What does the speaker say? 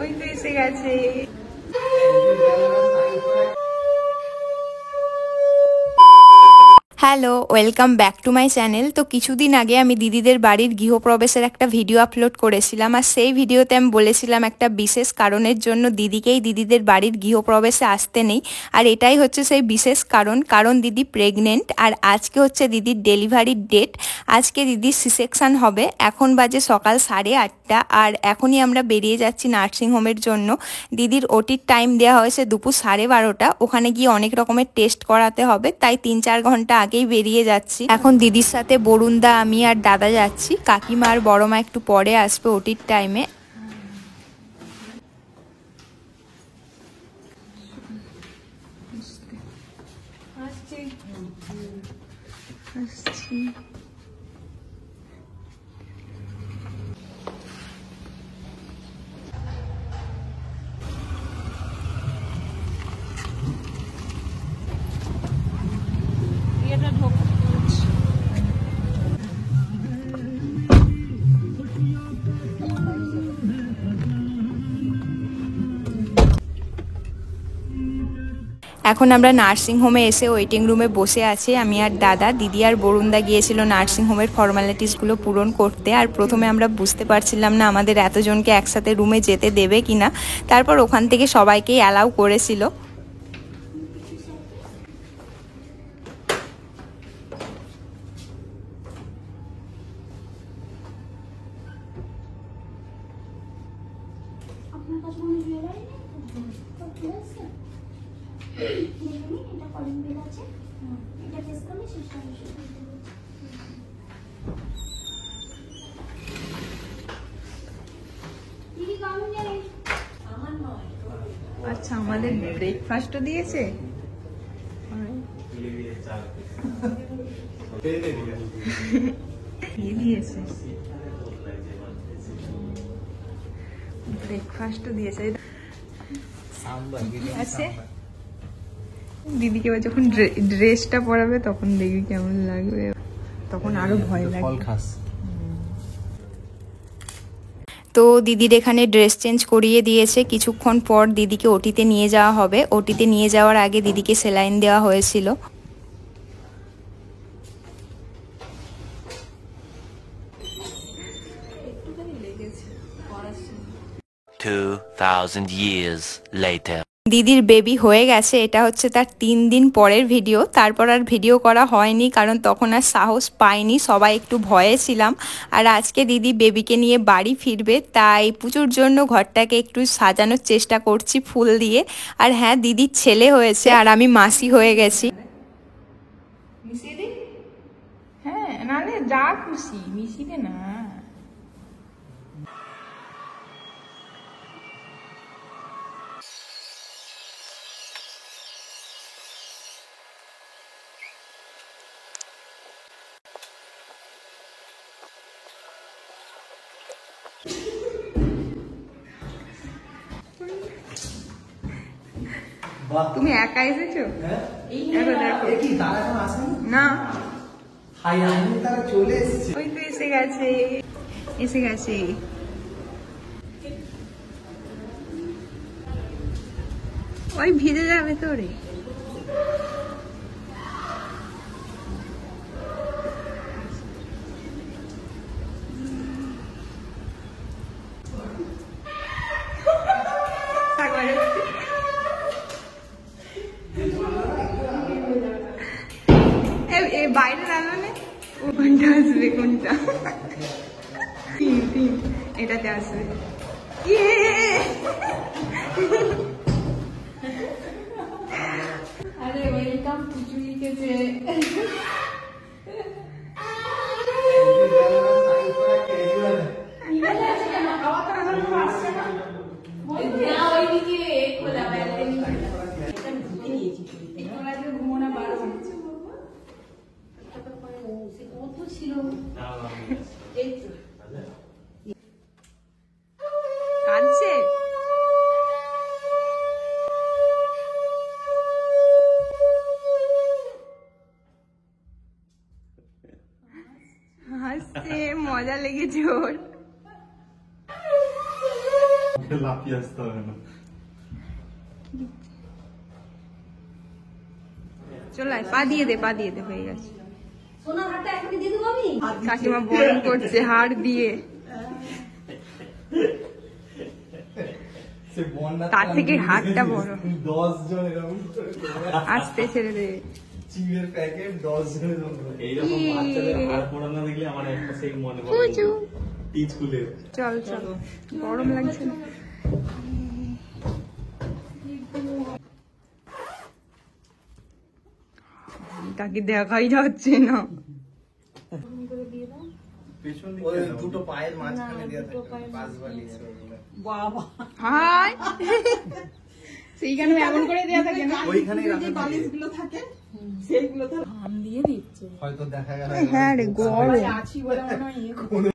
ওই তো এসে গেছে। Hello, welcome back to my channel. তো কিছুদিন আগে আমি দিদিদের বাড়ির গৃহপ্রবেশের একটা ভিডিও আপলোড করেছিলাম, আর সেই ভিডিওতে আমি বলেছিলাম একটা বিশেষ কারণের জন্য দিদিকেই দিদিদের বাড়ির গৃহপ্রবেশে আসতে নেই। আর এটাই হচ্ছে সেই বিশেষ কারণ দিদি প্রেগনেন্ট, আর আজকে হচ্ছে দিদির ডেলিভারির ডেট। আজকে দিদির সি-সেকশন হবে। এখন বাজে সকাল 8:30, আর এখনই আমরা বেরিয়ে যাচ্ছি নার্সিংহোমের জন্য। দিদির ওটির টাইম দেওয়া হয়েছে দুপুর 12:30। ওখানে গিয়ে অনেক রকমের টেস্ট করাতে হবে, তাই 3-4 ঘন্টা আগেই বেরিয়ে যাচ্ছি। এখন দিদির সাথে বরুণদা, আমি আর দাদা যাচ্ছি। কাকিমা আর বড় মা একটু পরে আসবে ওটির টাইমে। এখন আমরা নার্সিংহোমে এসে ওয়েটিং রুমে বসে আছি। আমি আর দাদা, দিদি আর বরুণদা গিয়েছিল নার্সিংহোমের ফর্মালিটিসগুলো পূরণ করতে। আর প্রথমে আমরা বুঝতে পারছিলাম না আমাদের এতজনকে একসাথে রুমে যেতে দেবে কিনা। তারপর ওখান থেকে সবাইকেই অ্যালাউ করেছিল। আচ্ছা, আমাদের ব্রেকফাস্টও দিয়েছে। ব্রেকফাস্টও দিয়েছে। আছে দিদিকে এবার যখন ড্রেসটা পরাবে তখন দেখবি কেমন লাগবে, তখন আরো ভয় লাগবে। তো দিদির এখানে ড্রেস চেঞ্জ করিয়ে দিয়েছে। কিছুক্ষণ পর দিদিকে ওটিতে নিয়ে যাওয়া হবে। ওটিতে নিয়ে যাওয়ার আগে দিদিকে সেলাইন দেওয়া হয়েছিল। 2000 years later. দিদির বেবি হয়ে গেছে। এটা হচ্ছে তার 3 দিন পরের ভিডিও। তারপর আর ভিডিও করা হয়নি, কারণ তখন আর সাহস পাইনি, সবাই একটু ভয়ে ছিলাম। আর আজকে দিদি বেবিকে নিয়ে বাড়ি ফিরবে, তাই পুজোর জন্য ঘরটাকে একটু সাজানোর চেষ্টা করছি ফুল দিয়ে। আর হ্যাঁ, দিদির ছেলে হয়েছে আর আমি মাসি হয়ে গেছি। হ্যাঁ, নালে যা খুশি মিশিয়ে না। তুমি একা এসেছো? না, ওই তো এসে গেছে। ওই ভিজে যাবে তো রে। বাইরে দাঁড়ানো, কোনটা আসবে, কোনটা তিন এটাতে আসবে। আরে ওয়েলকাম পুচুইকে যে কাঁদছে। হাসছে, মজা লেগেছে ওর। আমাকে লাফিয়ে আসতে হবে না। চল আয়, পা দিয়ে দে হয়ে গেছে। কাকিমা বরণ করছে হাড় দিয়ে, তার থেকে হাড়টা বড়। 10 জন এরকম আস্তে ছেড়ে দে। চিপের প্যাকেট 10 জন এইরকম বাচ্চাদের হাড় পোড়ানো দেখলে আমার একটা সেই মনে পড়ে কুচু। টি স্কুলে। চল গরম লাগছে না। তাকে দেখাই যাচ্ছে না। পেছন দিকে দুটো পায়ের মাঝখানে দেয়া থাকে পাঁচ বালিশ। বাবা হাই সেইখানে এমন করে দেয়া থাকে না, ওইখানেই রাখা থাকে। বালিশগুলো থাকে সেইগুলো তো হাম দিয়ে দিচ্ছে। হয়তো দেখা গেল হ্যাঁ রে গরম। আছি বলে মনে হয়